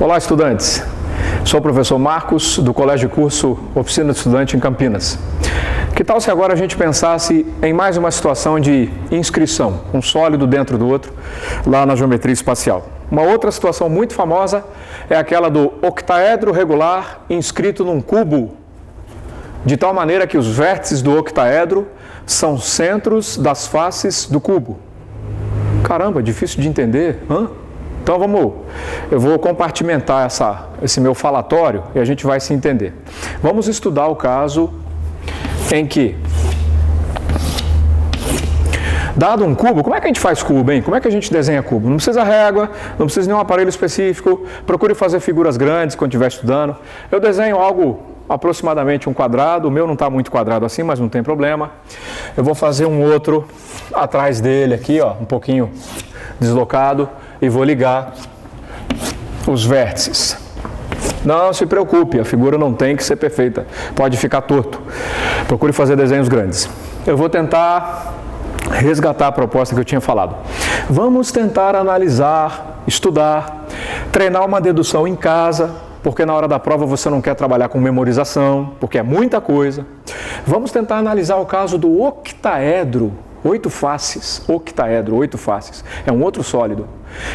Olá, estudantes! Sou o professor Marcos, do Colégio Curso Oficina de Estudante em Campinas. Que tal se agora a gente pensasse em mais uma situação de inscrição, um sólido dentro do outro, lá na geometria espacial? Uma outra situação muito famosa é aquela do octaedro regular inscrito num cubo, de tal maneira que os vértices do octaedro são centros das faces do cubo. Caramba, difícil de entender, hã? Então eu vou compartimentar esse meu falatório e a gente vai se entender. Vamos estudar o caso em que, dado um cubo, como é que a gente faz cubo, hein? Como é que a gente desenha cubo? Não precisa régua, não precisa de nenhum aparelho específico, procure fazer figuras grandes quando estiver estudando. Eu desenho algo aproximadamente um quadrado, o meu não está muito quadrado assim, mas não tem problema. Eu vou fazer um outro atrás dele aqui, ó, um pouquinho deslocado, e vou ligar os vértices. Não se preocupe, a figura não tem que ser perfeita, pode ficar torto. Procure fazer desenhos grandes. Eu vou tentar resgatar a proposta que eu tinha falado. Vamos tentar analisar, estudar, treinar uma dedução em casa, porque na hora da prova você não quer trabalhar com memorização, porque é muita coisa. Vamos tentar analisar o caso do octaedro, 8 faces, octaedro, 8 faces. É um outro sólido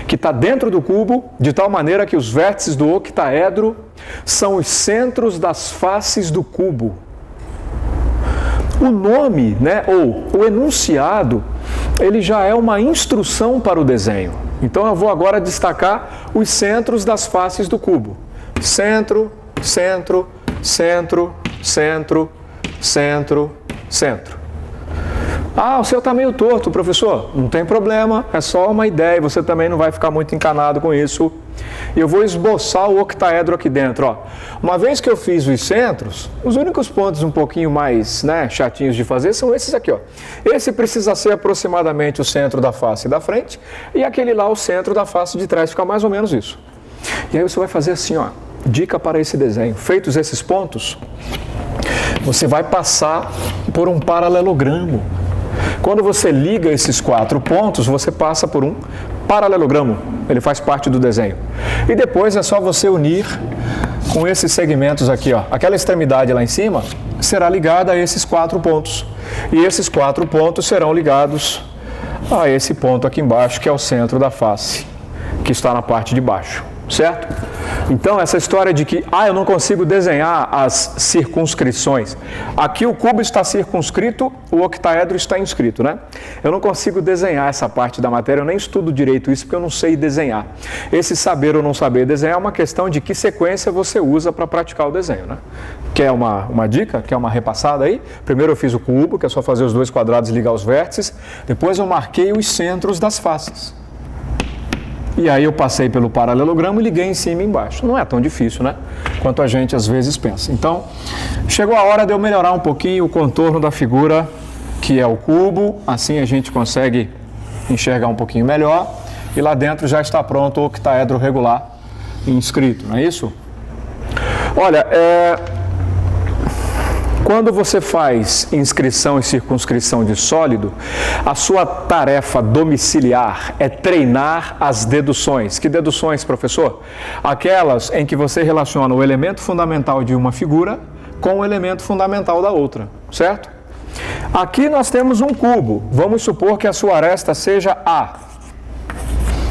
que está dentro do cubo, de tal maneira que os vértices do octaedro são os centros das faces do cubo. O nome, ou o enunciado, ele já é uma instrução para o desenho. Então eu vou agora destacar os centros das faces do cubo. Centro, centro, centro, centro, centro, centro. Ah, o seu está meio torto, professor. Não tem problema, é só uma ideia, você também não vai ficar muito encanado com isso. E eu vou esboçar o octaedro aqui dentro. Ó. Uma vez que eu fiz os centros, os únicos pontos um pouquinho mais chatinhos de fazer são esses aqui. Ó. Esse precisa ser aproximadamente o centro da face da frente e aquele lá o centro da face de trás, fica mais ou menos isso. E aí você vai fazer assim, ó, dica para esse desenho. Feitos esses pontos, você vai passar por um paralelogramo. Quando você liga esses 4 pontos, você passa por um paralelogramo. Ele faz parte do desenho. E depois é só você unir com esses segmentos aqui. Ó. Aquela extremidade lá em cima será ligada a esses 4 pontos. E esses 4 pontos serão ligados a esse ponto aqui embaixo, que é o centro da face, que está na parte de baixo. Certo? Então, essa história de que, eu não consigo desenhar as circunscrições. Aqui o cubo está circunscrito, o octaedro está inscrito, né? Eu não consigo desenhar essa parte da matéria, eu nem estudo direito isso porque eu não sei desenhar. Esse saber ou não saber desenhar é uma questão de que sequência você usa para praticar o desenho, né? Quer uma dica? Quer uma repassada aí? Primeiro eu fiz o cubo, que é só fazer os 2 quadrados e ligar os vértices. Depois eu marquei os centros das faces. E aí eu passei pelo paralelogramo e liguei em cima e embaixo. Não é tão difícil, né? Quanto a gente às vezes pensa. Então, chegou a hora de eu melhorar um pouquinho o contorno da figura, que é o cubo. Assim a gente consegue enxergar um pouquinho melhor. E lá dentro já está pronto o octaedro regular inscrito, não é isso? Olha, quando você faz inscrição e circunscrição de sólido, a sua tarefa domiciliar é treinar as deduções. Que deduções, professor? Aquelas em que você relaciona o elemento fundamental de uma figura com o elemento fundamental da outra, certo? Aqui nós temos um cubo. Vamos supor que a sua aresta seja A.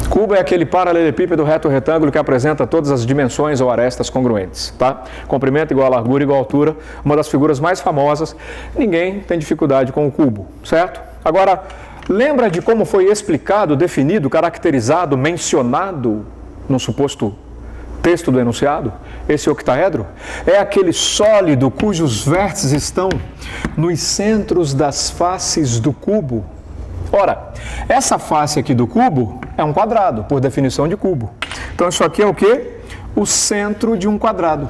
Cubo é aquele paralelepípedo reto retângulo que apresenta todas as dimensões ou arestas congruentes, tá? Comprimento igual a largura igual a altura, uma das figuras mais famosas. Ninguém tem dificuldade com o cubo, certo? Agora, lembra de como foi explicado, definido, caracterizado, mencionado no suposto texto do enunciado? Esse octaedro é aquele sólido cujos vértices estão nos centros das faces do cubo. Ora, essa face aqui do cubo é um quadrado, por definição de cubo. Então isso aqui é o quê? O centro de um quadrado.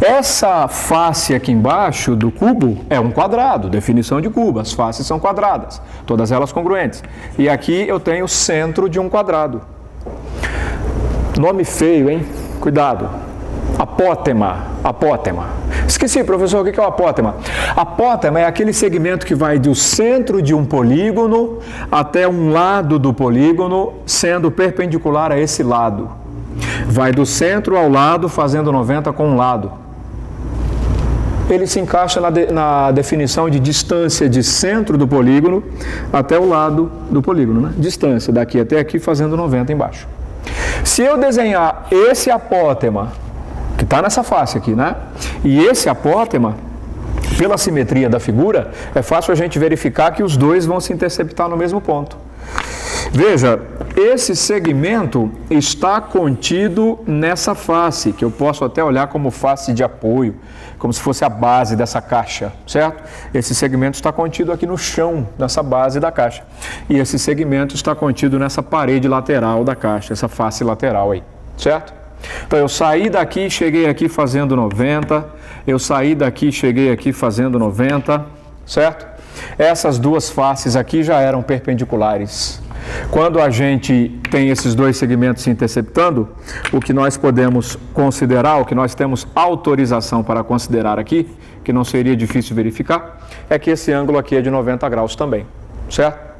Essa face aqui embaixo do cubo é um quadrado, definição de cubo. As faces são quadradas, todas elas congruentes. E aqui eu tenho o centro de um quadrado. Nome feio, hein? Cuidado. Apótema. Esqueci, professor, o que é o apótema? Apótema é aquele segmento que vai do centro de um polígono até um lado do polígono, sendo perpendicular a esse lado. vai do centro ao lado fazendo 90 com um lado. Ele se encaixa na definição de distância de centro do polígono até o lado do polígono, né? Distância daqui até aqui fazendo 90 embaixo. Se eu desenhar esse apótema, que está nessa face aqui, né? E esse apótema, pela simetria da figura, é fácil a gente verificar que os dois vão se interceptar no mesmo ponto. Veja, esse segmento está contido nessa face, que eu posso até olhar como face de apoio, como se fosse a base dessa caixa, certo? Esse segmento está contido aqui no chão, nessa base da caixa. E esse segmento está contido nessa parede lateral da caixa, essa face lateral aí, certo? Então eu saí daqui, cheguei aqui fazendo 90, eu saí daqui, cheguei aqui fazendo 90, certo? Essas duas faces aqui já eram perpendiculares. Quando a gente tem esses dois segmentos se interceptando, o que nós podemos considerar, o que nós temos autorização para considerar aqui, que não seria difícil verificar, é que esse ângulo aqui é de 90 graus também, certo?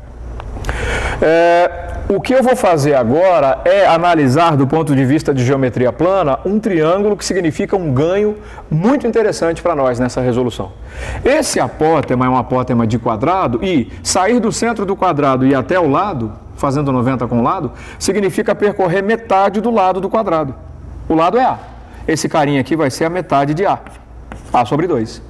O que eu vou fazer agora é analisar do ponto de vista de geometria plana um triângulo que significa um ganho muito interessante para nós nessa resolução. Esse apótema é um apótema de quadrado e sair do centro do quadrado e ir até o lado, fazendo 90 com o lado, significa percorrer metade do lado do quadrado. O lado é A. Esse carinha aqui vai ser a metade de A. A sobre 2.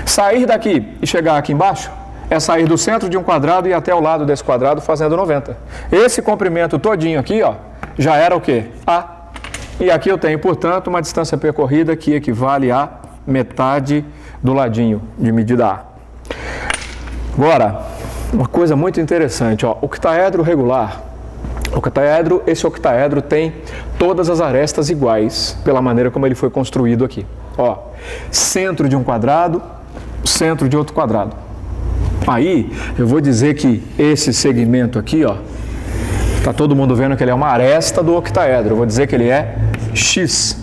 Sair daqui e chegar aqui embaixo é sair do centro de um quadrado e ir até o lado desse quadrado fazendo 90. Esse comprimento todinho aqui, ó, já era o quê? A. E aqui eu tenho, portanto, uma distância percorrida que equivale a metade do ladinho de medida A. Agora, uma coisa muito interessante, ó, octaedro regular. Esse octaedro tem todas as arestas iguais, pela maneira como ele foi construído aqui. Ó, centro de um quadrado, centro de outro quadrado. Aí, eu vou dizer que esse segmento aqui, ó, tá todo mundo vendo que ele é uma aresta do octaedro. Eu vou dizer que ele é X.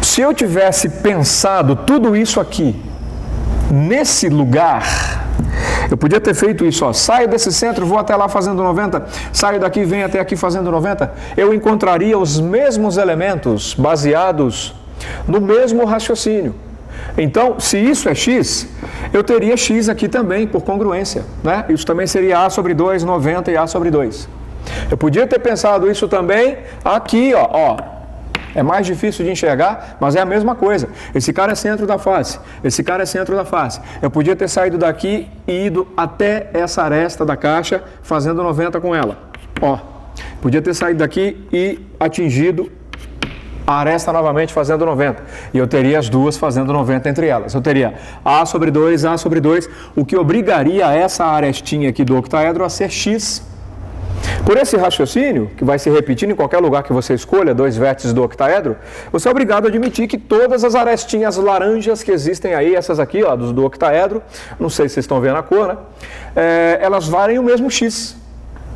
Se eu tivesse pensado tudo isso aqui, nesse lugar, eu podia ter feito isso, ó, saio desse centro, vou até lá fazendo 90, saio daqui, venho até aqui fazendo 90, eu encontraria os mesmos elementos baseados no mesmo raciocínio. Então, se isso é X, eu teria X aqui também, por congruência, né? Isso também seria A sobre 2, 90 e A sobre 2. Eu podia ter pensado isso também aqui, ó. É mais difícil de enxergar, mas é a mesma coisa. Esse cara é centro da face, esse cara é centro da face. Eu podia ter saído daqui e ido até essa aresta da caixa, fazendo 90 com ela. Ó, podia ter saído daqui e atingido a aresta novamente fazendo 90. E eu teria as duas fazendo 90 entre elas. Eu teria A sobre 2, A sobre 2, o que obrigaria essa arestinha aqui do octaedro a ser X. Por esse raciocínio, que vai se repetindo em qualquer lugar que você escolha, dois vértices do octaedro, você é obrigado a admitir que todas as arestinhas laranjas que existem aí, essas aqui, ó, do octaedro, não sei se vocês estão vendo a cor, né? Elas valem o mesmo X.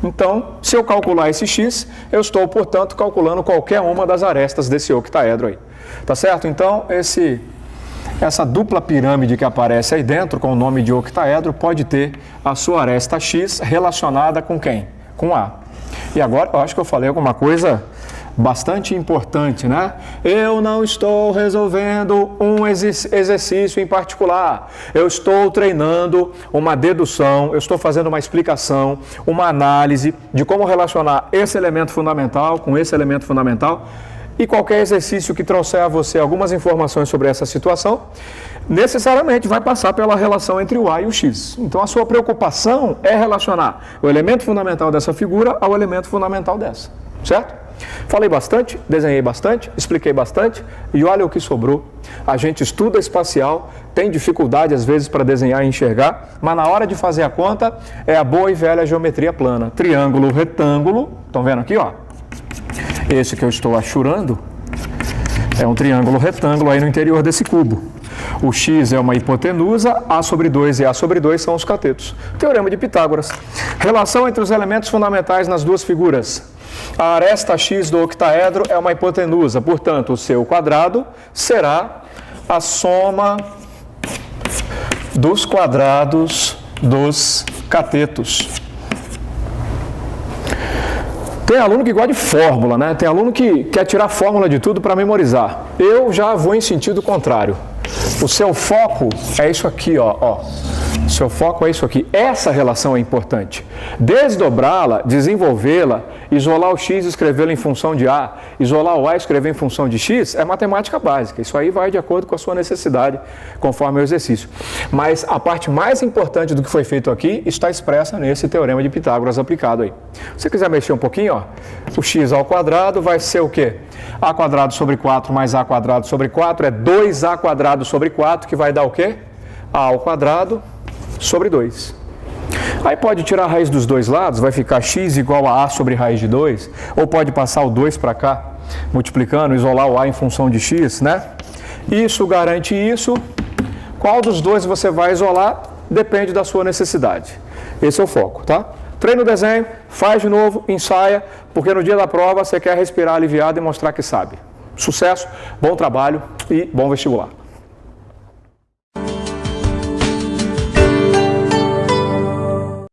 Então, se eu calcular esse X, eu estou, portanto, calculando qualquer uma das arestas desse octaedro aí. Tá certo? Então, essa dupla pirâmide que aparece aí dentro, com o nome de octaedro, pode ter a sua aresta X relacionada com quem? Com A. E agora, eu acho que eu falei alguma coisa bastante importante, né? Eu não estou resolvendo um exercício em particular. Eu estou treinando uma dedução, eu estou fazendo uma explicação, uma análise de como relacionar esse elemento fundamental com esse elemento fundamental. E qualquer exercício que trouxer a você algumas informações sobre essa situação, necessariamente vai passar pela relação entre o A e o X. Então a sua preocupação é relacionar o elemento fundamental dessa figura ao elemento fundamental dessa, certo? Falei bastante, desenhei bastante, expliquei bastante e olha o que sobrou. A gente estuda espacial, tem dificuldade às vezes para desenhar e enxergar, mas na hora de fazer a conta é a boa e velha geometria plana. Triângulo, retângulo, estão vendo aqui, ó? Esse que eu estou achurando é um triângulo retângulo aí no interior desse cubo. O X é uma hipotenusa, A sobre 2 e A sobre 2 são os catetos. Teorema de Pitágoras. Relação entre os elementos fundamentais nas duas figuras. A aresta X do octaedro é uma hipotenusa, portanto, o seu quadrado será a soma dos quadrados dos catetos. Tem aluno que gosta de fórmula, né? Tem aluno que quer tirar fórmula de tudo para memorizar. Eu já vou em sentido contrário. O seu foco é isso aqui, ó. O seu foco é isso aqui. Essa relação é importante. Desdobrá-la, desenvolvê-la, isolar o x e escrevê-lo em função de a, isolar o a e escrever em função de x, é matemática básica. Isso aí vai de acordo com a sua necessidade, conforme o exercício. Mas a parte mais importante do que foi feito aqui está expressa nesse teorema de Pitágoras aplicado aí. Se você quiser mexer um pouquinho, ó, o x ao quadrado vai ser o quê? A quadrado sobre 4 mais a quadrado sobre 4 é 2a quadrado sobre 4, que vai dar o quê? A ao quadrado sobre 2. Aí pode tirar a raiz dos dois lados, vai ficar x igual a sobre raiz de 2, ou pode passar o 2 para cá, multiplicando, isolar o a em função de x, né? Isso garante isso. Qual dos dois você vai isolar? Depende da sua necessidade. Esse é o foco, tá? Treina o desenho, faz de novo, ensaia, porque no dia da prova você quer respirar aliviado e mostrar que sabe. Sucesso, bom trabalho e bom vestibular.